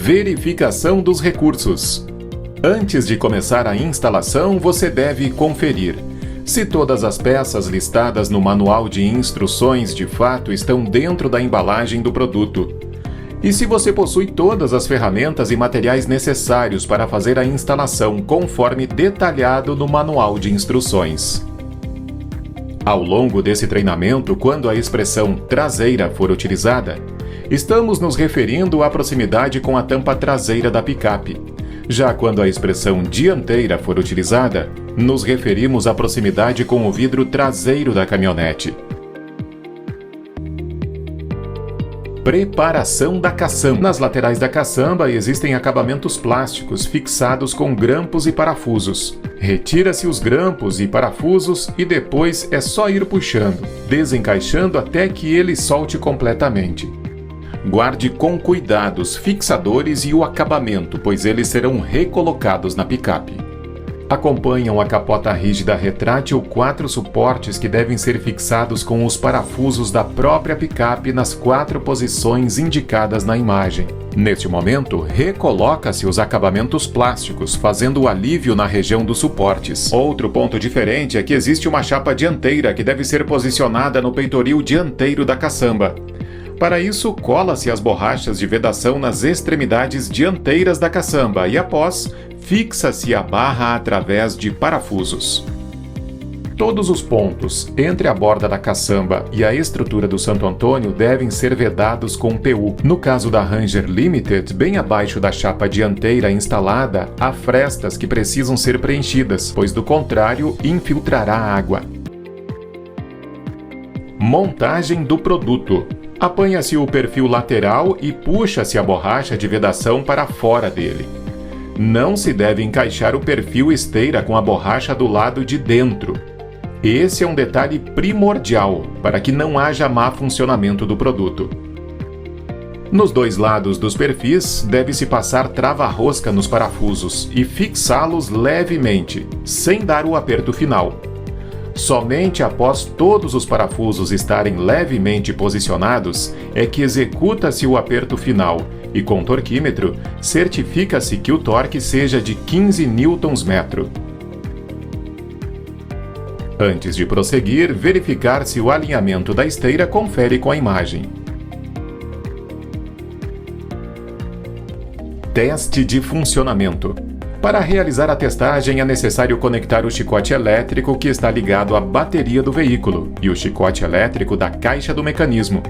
Verificação dos recursos. Antes de começar a instalação, você deve conferir se todas as peças listadas no manual de instruções de fato estão dentro da embalagem do produto. E se você possui todas as ferramentas e materiais necessários para fazer a instalação conforme detalhado no manual de instruções. Ao longo desse treinamento, quando a expressão traseira for utilizada, estamos nos referindo à proximidade com a tampa traseira da picape. Já quando a expressão dianteira for utilizada, nos referimos à proximidade com o vidro traseiro da caminhonete. Preparação da caçamba. Nas laterais da caçamba existem acabamentos plásticos fixados com grampos e parafusos. Retira-se os grampos e parafusos e depois é só ir puxando, desencaixando até que ele solte completamente. Guarde com cuidado os fixadores e o acabamento, pois eles serão recolocados na picape. Acompanham a capota rígida retrátil 4 suportes que devem ser fixados com os parafusos da própria picape nas 4 posições indicadas na imagem. Neste momento, recoloca-se os acabamentos plásticos, fazendo o alívio na região dos suportes. Outro ponto diferente é que existe uma chapa dianteira que deve ser posicionada no peitoril dianteiro da caçamba. Para isso, cola-se as borrachas de vedação nas extremidades dianteiras da caçamba e, após, fixa-se a barra através de parafusos. Todos os pontos entre a borda da caçamba e a estrutura do Santo Antônio devem ser vedados com PU. No caso da Ranger Limited, bem abaixo da chapa dianteira instalada, há frestas que precisam ser preenchidas, pois do contrário, infiltrará água. Montagem do produto. Apanha-se o perfil lateral e puxa-se a borracha de vedação para fora dele. Não se deve encaixar o perfil esteira com a borracha do lado de dentro. Esse é um detalhe primordial para que não haja má funcionamento do produto. Nos 2 lados dos perfis, deve-se passar trava-rosca nos parafusos e fixá-los levemente, sem dar o aperto final. Somente após todos os parafusos estarem levemente posicionados é que executa-se o aperto final e, com o torquímetro, certifica-se que o torque seja de 15 Nm. Antes de prosseguir, verificar se o alinhamento da esteira confere com a imagem. Teste de funcionamento. Para realizar a testagem é necessário conectar o chicote elétrico que está ligado à bateria do veículo e o chicote elétrico da caixa do mecanismo,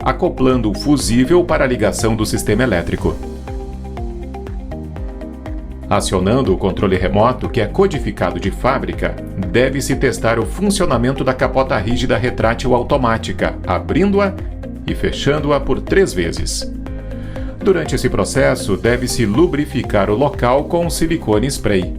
acoplando o fusível para a ligação do sistema elétrico. Acionando o controle remoto, que é codificado de fábrica, deve-se testar o funcionamento da capota rígida retrátil automática, abrindo-a e fechando-a por 3 vezes. Durante esse processo, deve-se lubrificar o local com silicone spray.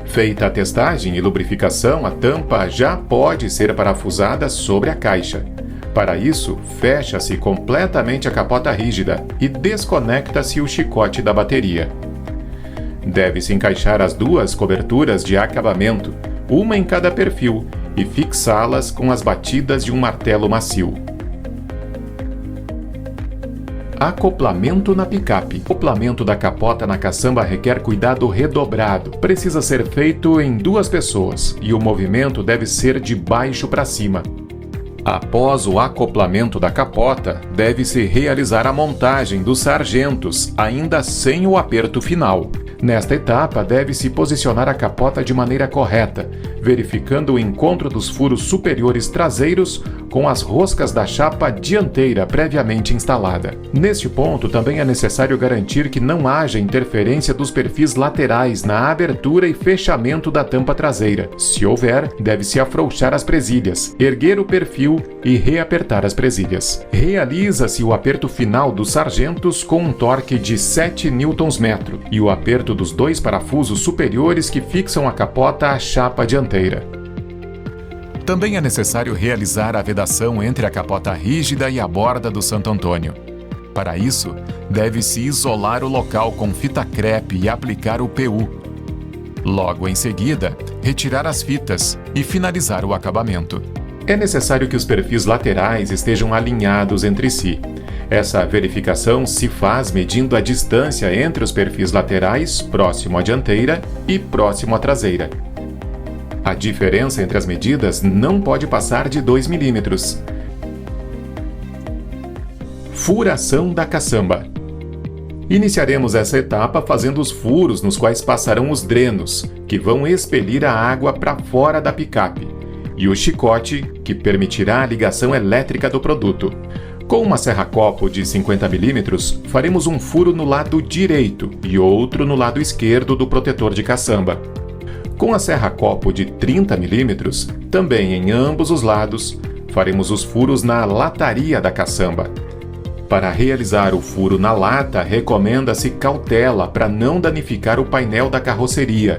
Feita a testagem e lubrificação, a tampa já pode ser parafusada sobre a caixa. Para isso, fecha-se completamente a capota rígida e desconecta-se o chicote da bateria. Deve-se encaixar as 2 coberturas de acabamento, uma em cada perfil, e fixá-las com as batidas de um martelo macio. Acoplamento na picape. O acoplamento da capota na caçamba requer cuidado redobrado. Precisa ser feito em 2 pessoas e o movimento deve ser de baixo para cima. Após o acoplamento da capota, deve-se realizar a montagem dos sargentos, ainda sem o aperto final. Nesta etapa, deve-se posicionar a capota de maneira correta, verificando o encontro dos furos superiores traseiros com as roscas da chapa dianteira previamente instalada. Neste ponto, também é necessário garantir que não haja interferência dos perfis laterais na abertura e fechamento da tampa traseira. Se houver, deve-se afrouxar as presilhas, erguer o perfil e reapertar as presilhas. Realiza-se o aperto final dos sargentos com um torque de 7 Nm e o aperto dos 2 parafusos superiores que fixam a capota à chapa dianteira. Também é necessário realizar a vedação entre a capota rígida e a borda do Santo Antônio. Para isso, deve-se isolar o local com fita crepe e aplicar o PU. Logo em seguida, retirar as fitas e finalizar o acabamento. É necessário que os perfis laterais estejam alinhados entre si. Essa verificação se faz medindo a distância entre os perfis laterais próximo à dianteira e próximo à traseira. A diferença entre as medidas não pode passar de 2 milímetros. Furação da caçamba. Iniciaremos essa etapa fazendo os furos nos quais passarão os drenos, que vão expelir a água para fora da picape, e o chicote, que permitirá a ligação elétrica do produto. Com uma serra-copo de 50 mm, faremos um furo no lado direito e outro no lado esquerdo do protetor de caçamba. Com a serra-copo de 30 mm, também em ambos os lados, faremos os furos na lataria da caçamba. Para realizar o furo na lata, recomenda-se cautela para não danificar o painel da carroceria.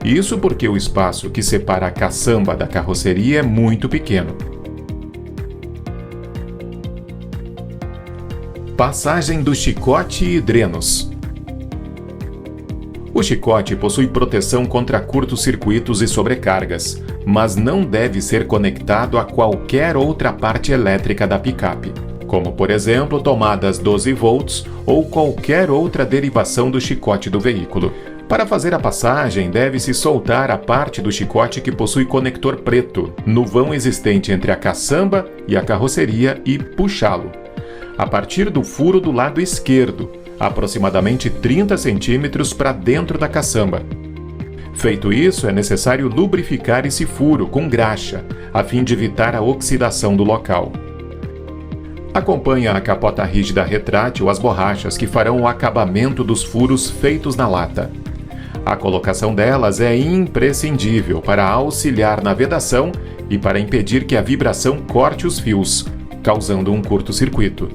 Isso porque o espaço que separa a caçamba da carroceria é muito pequeno. Passagem do chicote e drenos. O chicote possui proteção contra curtos-circuitos e sobrecargas, mas não deve ser conectado a qualquer outra parte elétrica da picape, como por exemplo tomadas 12 volts ou qualquer outra derivação do chicote do veículo. Para fazer a passagem, deve-se soltar a parte do chicote que possui conector preto no vão existente entre a caçamba e a carroceria e puxá-lo a partir do furo do lado esquerdo, aproximadamente 30 centímetros para dentro da caçamba. Feito isso, é necessário lubrificar esse furo com graxa, a fim de evitar a oxidação do local. Acompanhe a capota rígida retrátil as borrachas que farão o acabamento dos furos feitos na lata. A colocação delas é imprescindível para auxiliar na vedação e para impedir que a vibração corte os fios, causando um curto-circuito.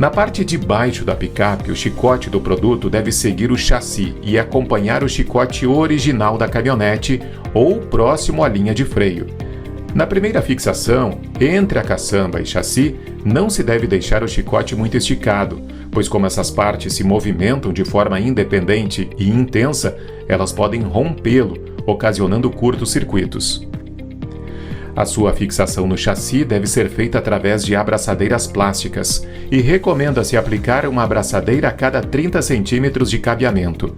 Na parte de baixo da picape, o chicote do produto deve seguir o chassi e acompanhar o chicote original da caminhonete ou próximo à linha de freio. Na primeira fixação, entre a caçamba e chassi, não se deve deixar o chicote muito esticado, pois como essas partes se movimentam de forma independente e intensa, elas podem rompê-lo, ocasionando curtos-circuitos. A sua fixação no chassi deve ser feita através de abraçadeiras plásticas e recomenda-se aplicar uma abraçadeira a cada 30 centímetros de cabeamento.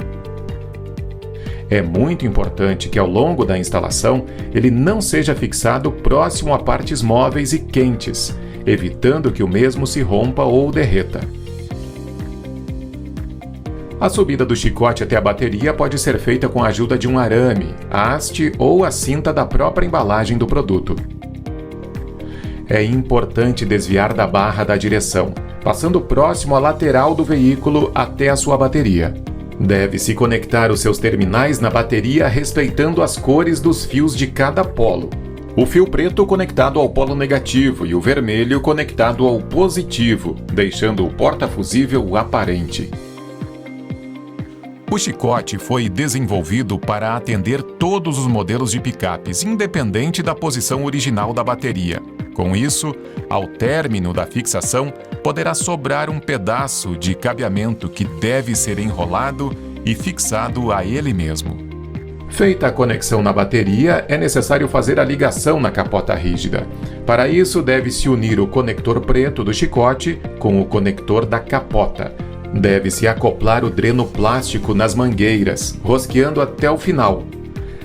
É muito importante que ao longo da instalação ele não seja fixado próximo a partes móveis e quentes, evitando que o mesmo se rompa ou derreta. A subida do chicote até a bateria pode ser feita com a ajuda de um arame, haste ou a cinta da própria embalagem do produto. É importante desviar da barra da direção, passando próximo à lateral do veículo até a sua bateria. Deve-se conectar os seus terminais na bateria respeitando as cores dos fios de cada polo. O fio preto conectado ao polo negativo e o vermelho conectado ao positivo, deixando o porta-fusível aparente. O chicote foi desenvolvido para atender todos os modelos de picapes, independente da posição original da bateria. Com isso, ao término da fixação, poderá sobrar um pedaço de cabeamento que deve ser enrolado e fixado a ele mesmo. Feita a conexão na bateria, é necessário fazer a ligação na capota rígida. Para isso, deve-se unir o conector preto do chicote com o conector da capota. Deve-se acoplar o dreno plástico nas mangueiras, rosqueando até o final.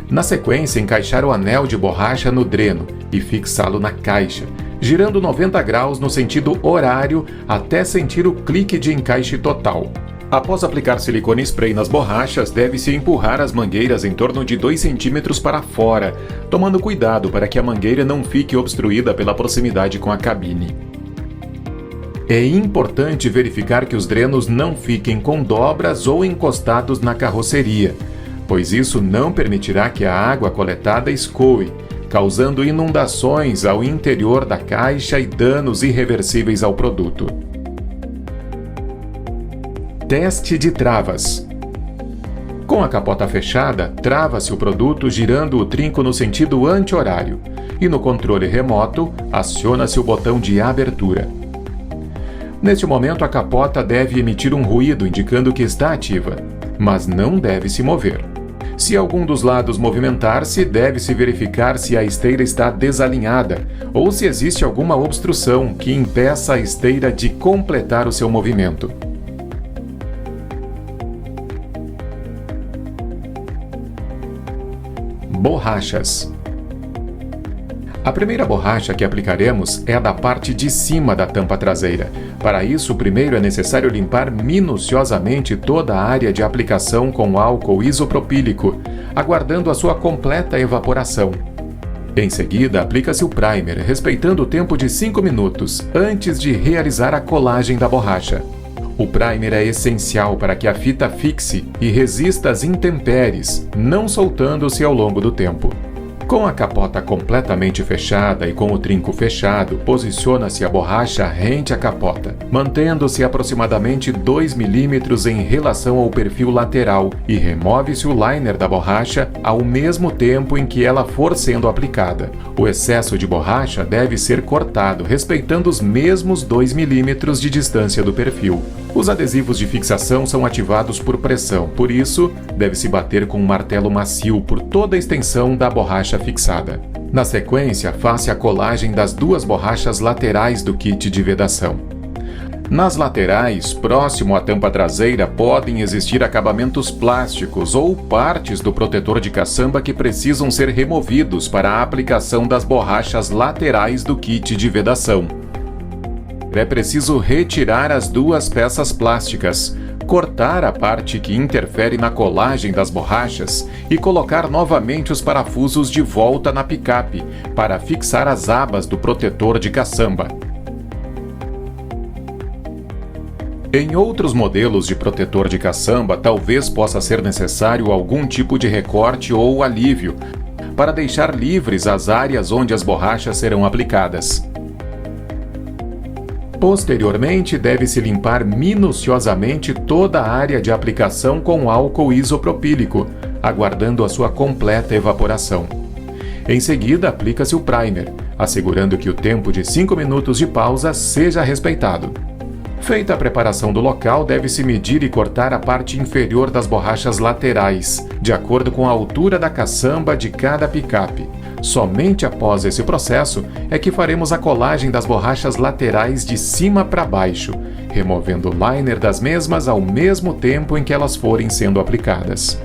Na sequência, encaixar o anel de borracha no dreno e fixá-lo na caixa, girando 90 graus no sentido horário até sentir o clique de encaixe total. Após aplicar silicone spray nas borrachas, deve-se empurrar as mangueiras em torno de 2 centímetros para fora, tomando cuidado para que a mangueira não fique obstruída pela proximidade com a cabine. É importante verificar que os drenos não fiquem com dobras ou encostados na carroceria, pois isso não permitirá que a água coletada escoe, causando inundações ao interior da caixa e danos irreversíveis ao produto. Teste de travas. Com a capota fechada, trava-se o produto girando o trinco no sentido anti-horário e no controle remoto, aciona-se o botão de abertura. Neste momento, a capota deve emitir um ruído indicando que está ativa, mas não deve se mover. Se algum dos lados movimentar-se, deve-se verificar se a esteira está desalinhada ou se existe alguma obstrução que impeça a esteira de completar o seu movimento. Borrachas. A primeira borracha que aplicaremos é a da parte de cima da tampa traseira. Para isso, primeiro é necessário limpar minuciosamente toda a área de aplicação com álcool isopropílico, aguardando a sua completa evaporação. Em seguida, aplica-se o primer, respeitando o tempo de 5 minutos, antes de realizar a colagem da borracha. O primer é essencial para que a fita fixe e resista às intempéries, não soltando-se ao longo do tempo. Com a capota completamente fechada e com o trinco fechado, posiciona-se a borracha rente à capota, mantendo-se aproximadamente 2 mm em relação ao perfil lateral e remove-se o liner da borracha ao mesmo tempo em que ela for sendo aplicada. O excesso de borracha deve ser cortado, respeitando os mesmos 2 mm de distância do perfil. Os adesivos de fixação são ativados por pressão, por isso, deve-se bater com um martelo macio por toda a extensão da borracha fixada. Na sequência, faça a colagem das duas borrachas laterais do kit de vedação. Nas laterais, próximo à tampa traseira, podem existir acabamentos plásticos ou partes do protetor de caçamba que precisam ser removidos para a aplicação das borrachas laterais do kit de vedação. É preciso retirar as duas peças plásticas, cortar a parte que interfere na colagem das borrachas e colocar novamente os parafusos de volta na picape para fixar as abas do protetor de caçamba. Em outros modelos de protetor de caçamba, talvez possa ser necessário algum tipo de recorte ou alívio para deixar livres as áreas onde as borrachas serão aplicadas. Posteriormente, deve-se limpar minuciosamente toda a área de aplicação com álcool isopropílico, aguardando a sua completa evaporação. Em seguida, aplica-se o primer, assegurando que o tempo de 5 minutos de pausa seja respeitado. Feita a preparação do local, deve-se medir e cortar a parte inferior das borrachas laterais, de acordo com a altura da caçamba de cada picape. Somente após esse processo é que faremos a colagem das borrachas laterais de cima para baixo, removendo o liner das mesmas ao mesmo tempo em que elas forem sendo aplicadas.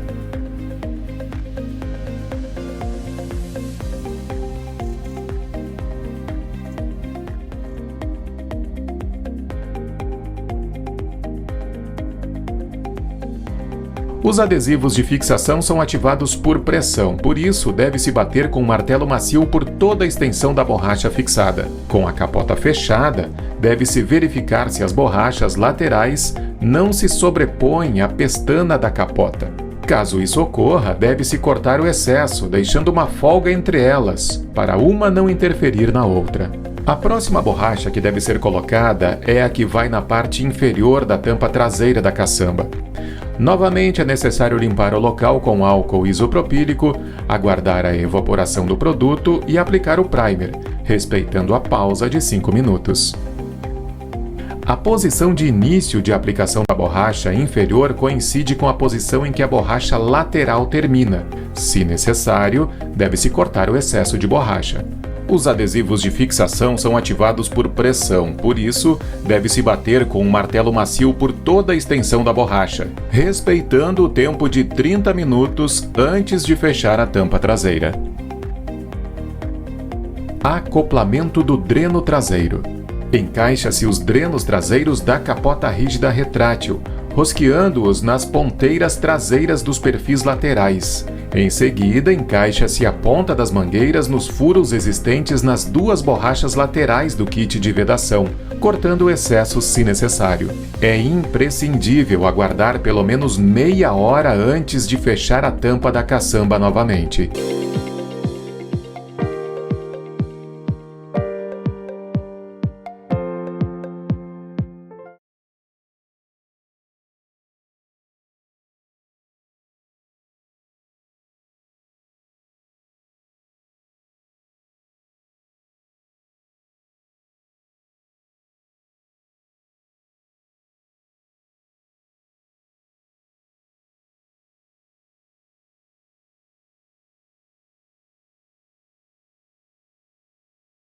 Os adesivos de fixação são ativados por pressão, por isso deve-se bater com um martelo macio por toda a extensão da borracha fixada. Com a capota fechada, deve-se verificar se as borrachas laterais não se sobrepõem à pestana da capota. Caso isso ocorra, deve-se cortar o excesso, deixando uma folga entre elas, para uma não interferir na outra. A próxima borracha que deve ser colocada é a que vai na parte inferior da tampa traseira da caçamba. Novamente é necessário limpar o local com álcool isopropílico, aguardar a evaporação do produto e aplicar o primer, respeitando a pausa de 5 minutos. A posição de início de aplicação da borracha inferior coincide com a posição em que a borracha lateral termina. Se necessário, deve-se cortar o excesso de borracha. Os adesivos de fixação são ativados por pressão, por isso, deve-se bater com um martelo macio por toda a extensão da borracha, respeitando o tempo de 30 minutos antes de fechar a tampa traseira. Acoplamento do dreno traseiro. Encaixa-se os drenos traseiros da capota rígida retrátil, rosqueando-os nas ponteiras traseiras dos perfis laterais. Em seguida, encaixa-se a ponta das mangueiras nos furos existentes nas duas borrachas laterais do kit de vedação, cortando o excesso se necessário. É imprescindível aguardar pelo menos meia hora antes de fechar a tampa da caçamba novamente.